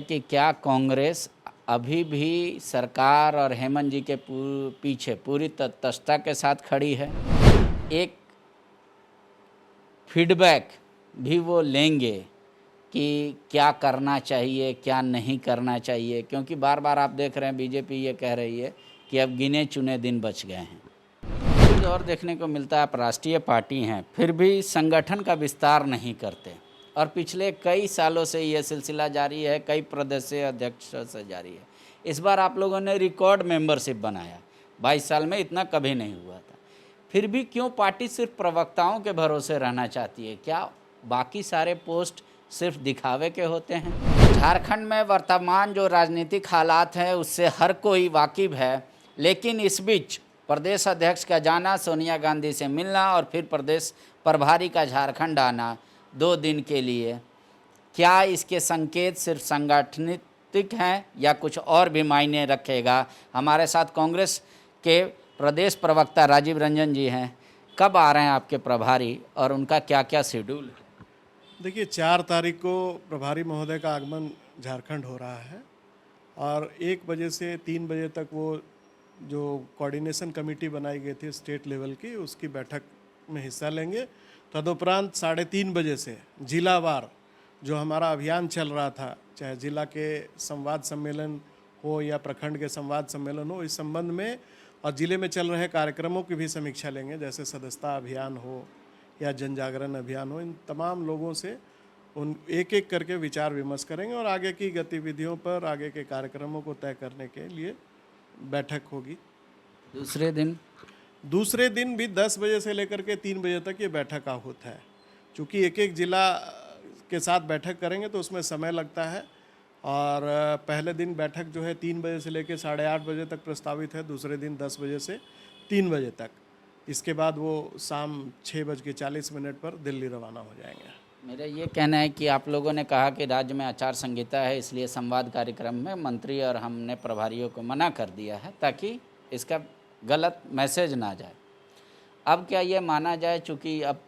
कि क्या कांग्रेस अभी भी सरकार और हेमंत जी के पीछे पूरी तटस्थता के साथ खड़ी है। एक फीडबैक भी वो लेंगे कि क्या करना चाहिए क्या नहीं करना चाहिए, क्योंकि बार बार आप देख रहे हैं बीजेपी ये कह रही है कि अब गिने चुने दिन बच गए हैं। कुछ और देखने को मिलता है, आप राष्ट्रीय पार्टी हैं फिर भी संगठन का विस्तार नहीं करते, और पिछले कई सालों से ये सिलसिला जारी है, कई प्रदेशीय अध्यक्ष से जारी है। इस बार आप लोगों ने रिकॉर्ड मेंबरशिप बनाया, 22 साल में इतना कभी नहीं हुआ था। फिर भी क्यों पार्टी सिर्फ प्रवक्ताओं के भरोसे रहना चाहती है? क्या बाकी सारे पोस्ट सिर्फ दिखावे के होते हैं? झारखंड में वर्तमान जो राजनीतिक हालात हैं उससे हर कोई वाकिफ है, लेकिन इस बीच प्रदेश अध्यक्ष का जाना, सोनिया गांधी से मिलना और फिर प्रदेश प्रभारी का झारखंड आना 2 दिन के लिए, क्या इसके संकेत सिर्फ संगठनिक हैं या कुछ और भी मायने रखेगा? हमारे साथ कांग्रेस के प्रदेश प्रवक्ता राजीव रंजन जी हैं। कब आ रहे हैं आपके प्रभारी और उनका क्या क्या शेड्यूल है? देखिए, 4 तारीख को प्रभारी महोदय का आगमन झारखंड हो रहा है और 1 बजे से 3 बजे तक वो जो कोऑर्डिनेशन कमेटी बनाई गई थी स्टेट लेवल की, उसकी बैठक में हिस्सा लेंगे। तदुपरांत 3:30 बजे से जिलावार जो हमारा अभियान चल रहा था, चाहे जिला के संवाद सम्मेलन हो या प्रखंड के संवाद सम्मेलन हो, इस संबंध में और जिले में चल रहे कार्यक्रमों की भी समीक्षा लेंगे, जैसे सदस्यता अभियान हो या जन जागरण अभियान हो। इन तमाम लोगों से उन एक एक करके विचार विमर्श करेंगे और आगे की गतिविधियों पर, आगे के कार्यक्रमों को तय करने के लिए बैठक होगी। दूसरे दिन भी 10 बजे से लेकर के 3 बजे तक ये बैठक आहूत है। चूँकि एक एक जिला के साथ बैठक करेंगे तो उसमें समय लगता है, और पहले दिन बैठक जो है 3 बजे से लेकर 8:30 बजे तक प्रस्तावित है, दूसरे दिन 10 बजे से 3 बजे तक। इसके बाद वो शाम 6:40 पर दिल्ली रवाना हो जाएंगे। मेरा ये कहना है कि आप लोगों ने कहा कि राज्य में आचार संहिता है, इसलिए संवाद कार्यक्रम में मंत्री और हमने प्रभारियों को मना कर दिया है ताकि इसका गलत मैसेज ना जाए। अब क्या ये माना जाए, चूँकि अब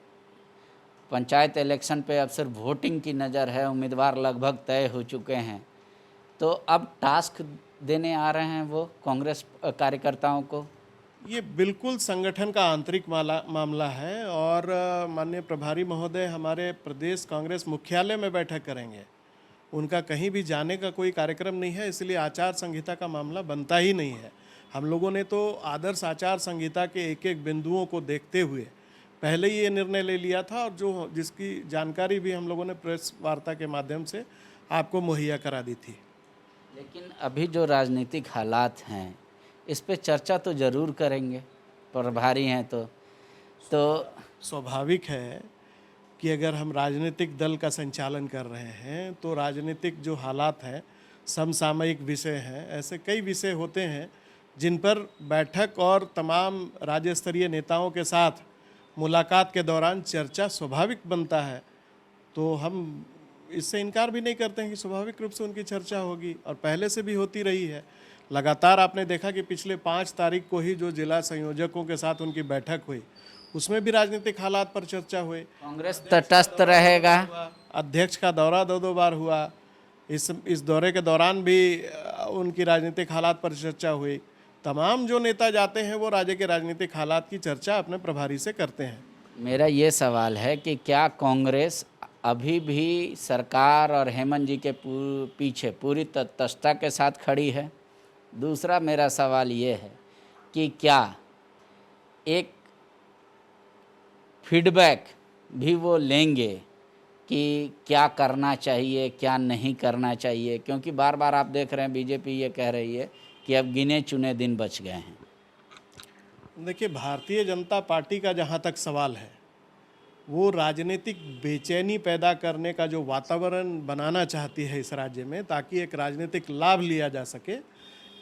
पंचायत इलेक्शन पे अब सिर्फ वोटिंग की नज़र है, उम्मीदवार लगभग तय हो चुके हैं, तो अब टास्क देने आ रहे हैं वो कांग्रेस कार्यकर्ताओं को? ये बिल्कुल संगठन का आंतरिक मामला है और माननीय प्रभारी महोदय हमारे प्रदेश कांग्रेस मुख्यालय में बैठक करेंगे। उनका कहीं भी जाने का कोई कार्यक्रम नहीं है, इसलिए आचार संहिता का मामला बनता ही नहीं है। हम लोगों ने तो आदर्श आचार संहिता के एक एक बिंदुओं को देखते हुए पहले ही ये निर्णय ले लिया था, और जिसकी जानकारी भी हम लोगों ने प्रेस वार्ता के माध्यम से आपको मुहैया करा दी थी। लेकिन अभी जो राजनीतिक हालात हैं इस पे चर्चा तो ज़रूर करेंगे, प्रभारी हैं तो स्वाभाविक है कि अगर हम राजनीतिक दल का संचालन कर रहे हैं तो राजनीतिक जो हालात हैं, समसामयिक विषय हैं, ऐसे कई विषय होते हैं जिन पर बैठक और तमाम राज्य स्तरीय नेताओं के साथ मुलाकात के दौरान चर्चा स्वाभाविक बनता है। तो हम इससे इनकार भी नहीं करते हैं कि स्वाभाविक रूप से उनकी चर्चा होगी और पहले से भी होती रही है। लगातार आपने देखा कि पिछले 5 तारीख को ही जो जिला संयोजकों के साथ उनकी बैठक हुई, उसमें भी राजनीतिक हालात पर चर्चा हुई। कांग्रेस तटस्थ रहेगा। अध्यक्ष का दौरा 2 बार हुआ, इस दौरे के दौरान भी उनकी राजनीतिक हालात पर चर्चा हुई। तमाम जो नेता जाते हैं वो राज्य के राजनीतिक हालात की चर्चा अपने प्रभारी से करते हैं। मेरा ये सवाल है कि क्या कांग्रेस अभी भी सरकार और हेमंत जी के पीछे पूरी तटस्थता के साथ खड़ी है? दूसरा मेरा सवाल ये है कि क्या एक फीडबैक भी वो लेंगे कि क्या करना चाहिए क्या नहीं करना चाहिए, क्योंकि बार बार आप देख रहे हैं बीजेपी ये कह रही है कि अब गिने चुने दिन बच गए हैं। देखिए, भारतीय जनता पार्टी का जहाँ तक सवाल है, वो राजनीतिक बेचैनी पैदा करने का जो वातावरण बनाना चाहती है इस राज्य में, ताकि एक राजनीतिक लाभ लिया जा सके,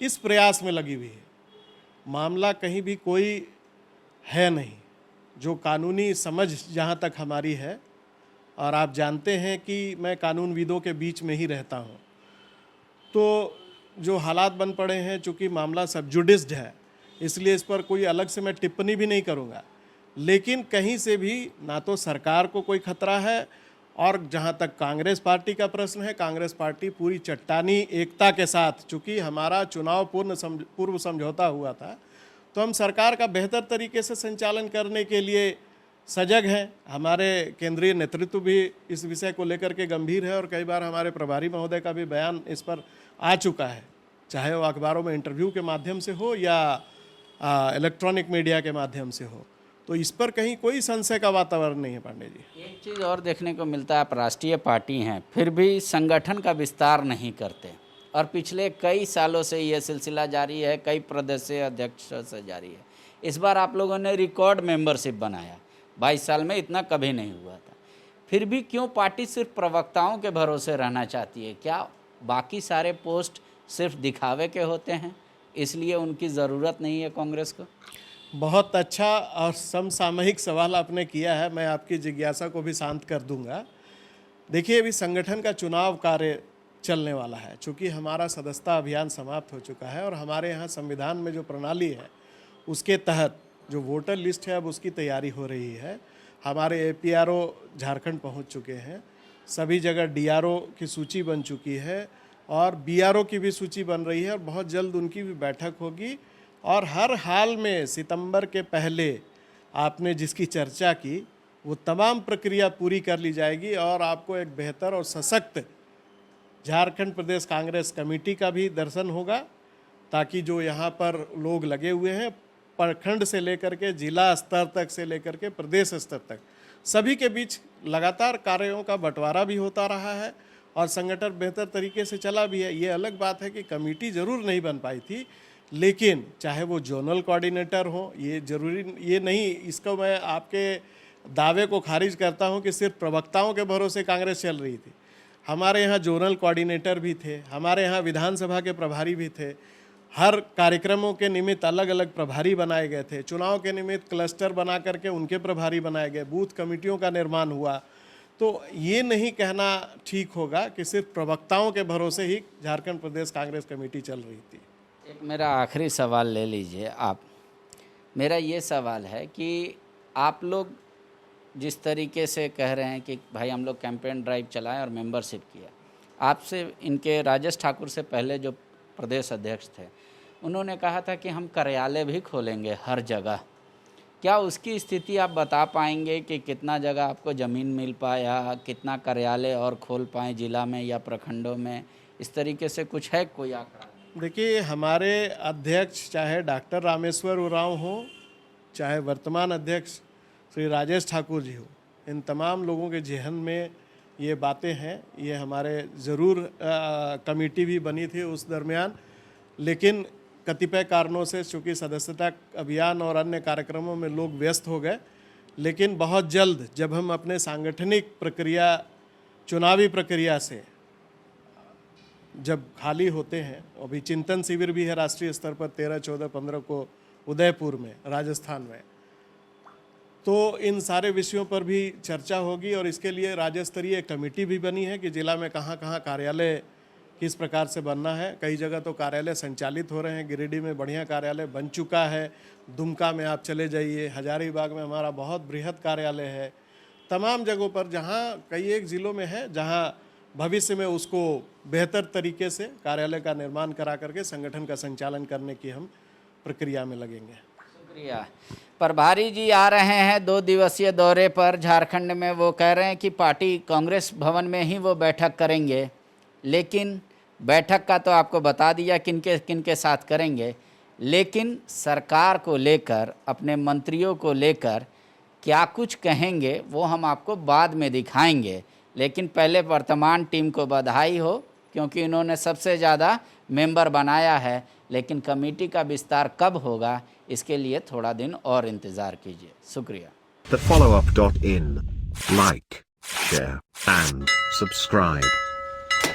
इस प्रयास में लगी हुई है। मामला कहीं भी कोई है नहीं। जो कानूनी समझ जहाँ तक हमारी है, और आप जानते हैं कि मैं कानूनविदों के बीच में ही रहता हूँ, तो जो हालात बन पड़े हैं, चूँकि मामला सब जुडिस्ड है, इसलिए इस पर कोई अलग से मैं टिप्पणी भी नहीं करूँगा। लेकिन कहीं से भी ना तो सरकार को कोई खतरा है और जहाँ तक कांग्रेस पार्टी का प्रश्न है, कांग्रेस पार्टी पूरी चट्टानी एकता के साथ, चूँकि हमारा चुनाव पूर्व समझौता हुआ था, तो हम सरकार का बेहतर तरीके से संचालन करने के लिए सजग हैं। हमारे केंद्रीय नेतृत्व भी इस विषय को लेकर के गंभीर है और कई बार हमारे प्रभारी महोदय का भी बयान इस पर आ चुका है, चाहे वो अखबारों में इंटरव्यू के माध्यम से हो या इलेक्ट्रॉनिक मीडिया के माध्यम से हो। तो इस पर कहीं कोई संशय का वातावरण नहीं है पांडे जी। एक चीज़ और देखने को मिलता है, आप राष्ट्रीय पार्टी हैं फिर भी संगठन का विस्तार नहीं करते, और पिछले कई सालों से ये सिलसिला जारी है, कई प्रदेशीय अध्यक्ष से जारी है। इस बार आप लोगों ने रिकॉर्ड मेंबरशिप बनाया, 22 साल में इतना कभी नहीं हुआ था। फिर भी क्यों पार्टी सिर्फ प्रवक्ताओं के भरोसे रहना चाहती है? क्या बाकी सारे पोस्ट सिर्फ दिखावे के होते हैं, इसलिए उनकी ज़रूरत नहीं है कांग्रेस को? बहुत अच्छा और समसामयिक सवाल आपने किया है, मैं आपकी जिज्ञासा को भी शांत कर दूंगा। देखिए, अभी संगठन का चुनाव कार्य चलने वाला है, चूँकि हमारा सदस्यता अभियान समाप्त हो चुका है और हमारे यहाँ संविधान में जो प्रणाली है उसके तहत जो वोटर लिस्ट है अब उसकी तैयारी हो रही है। हमारे APRO झारखंड पहुँच चुके हैं, सभी जगह DRO की सूची बन चुकी है और BRO की भी सूची बन रही है और बहुत जल्द उनकी भी बैठक होगी। और हर हाल में सितंबर के पहले आपने जिसकी चर्चा की वो तमाम प्रक्रिया पूरी कर ली जाएगी और आपको एक बेहतर और सशक्त झारखंड प्रदेश कांग्रेस कमेटी का भी दर्शन होगा, ताकि जो यहाँ पर लोग लगे हुए हैं प्रखंड से लेकर के जिला स्तर तक से लेकर के प्रदेश स्तर तक सभी के बीच लगातार कार्यों का बंटवारा भी होता रहा है और संगठन बेहतर तरीके से चला भी है। ये अलग बात है कि कमेटी ज़रूर नहीं बन पाई थी, लेकिन चाहे वो जोनल कोऑर्डिनेटर हो, ये जरूरी ये नहीं, इसको मैं आपके दावे को खारिज करता हूँ कि सिर्फ प्रवक्ताओं के भरोसे कांग्रेस चल रही थी। हमारे यहाँ जोनल कोऑर्डिनेटर भी थे, हमारे यहाँ विधानसभा के प्रभारी भी थे, हर कार्यक्रमों के निमित्त अलग अलग प्रभारी बनाए गए थे, चुनाव के निमित्त क्लस्टर बना करके उनके प्रभारी बनाए गए, बूथ कमेटियों का निर्माण हुआ। तो ये नहीं कहना ठीक होगा कि सिर्फ प्रवक्ताओं के भरोसे ही झारखंड प्रदेश कांग्रेस कमेटी चल रही थी। एक मेरा आखिरी सवाल ले लीजिए आप। मेरा ये सवाल है कि आप लोग जिस तरीके से कह रहे हैं कि भाई हम लोग कैंपेन ड्राइव चलाएं और मेंबरशिप किया, आपसे इनके राजेश ठाकुर से पहले जो प्रदेश अध्यक्ष थे उन्होंने कहा था कि हम कार्यालय भी खोलेंगे हर जगह। क्या उसकी स्थिति आप बता पाएंगे कि कितना जगह आपको ज़मीन मिल पाया, कितना कार्यालय और खोल पाएँ जिला में या प्रखंडों में? इस तरीके से कुछ है कोई आंकड़ा? देखिए, हमारे अध्यक्ष चाहे डॉक्टर रामेश्वर उरांव हो, चाहे वर्तमान अध्यक्ष श्री राजेश ठाकुर जी हो, इन तमाम लोगों के जहन में ये बातें हैं। ये हमारे ज़रूर कमेटी भी बनी थी उस दरमियान, लेकिन कतिपय कारणों से चूँकि सदस्यता अभियान और अन्य कार्यक्रमों में लोग व्यस्त हो गए। लेकिन बहुत जल्द जब हम अपने सांगठनिक प्रक्रिया, चुनावी प्रक्रिया से जब खाली होते हैं, अभी चिंतन शिविर भी है राष्ट्रीय स्तर पर 13, 14, 15 को उदयपुर में, राजस्थान में, तो इन सारे विषयों पर भी चर्चा होगी और इसके लिए राज्य स्तरीय कमेटी भी बनी है कि जिला में कहाँ कहाँ कार्यालय किस प्रकार से बनना है। कई जगह तो कार्यालय संचालित हो रहे हैं, गिरिडीह में बढ़िया कार्यालय बन चुका है, दुमका में आप चले जाइए, हजारीबाग में हमारा बहुत बृहद कार्यालय है। तमाम जगहों पर जहाँ कई एक ज़िलों में है जहाँ भविष्य में उसको बेहतर तरीके से कार्यालय का निर्माण करा करके संगठन का संचालन करने की हम प्रक्रिया में लगेंगे। शुक्रिया। प्रभारी जी आ रहे हैं 2 दिवसीय दौरे पर झारखंड में। वो कह रहे हैं कि पार्टी कांग्रेस भवन में ही वो बैठक करेंगे, लेकिन बैठक का तो आपको बता दिया किनके साथ करेंगे, लेकिन सरकार को लेकर, अपने मंत्रियों को लेकर क्या कुछ कहेंगे वो हम आपको बाद में दिखाएंगे। लेकिन पहले वर्तमान टीम को बधाई हो, क्योंकि इन्होंने सबसे ज़्यादा मेंबर बनाया है, लेकिन कमेटी का विस्तार कब होगा इसके लिए थोड़ा दिन और इंतज़ार कीजिए। शुक्रिया। TheFollowUp.in. Like, share and subscribe.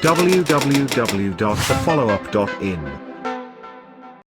www.thefollowup.in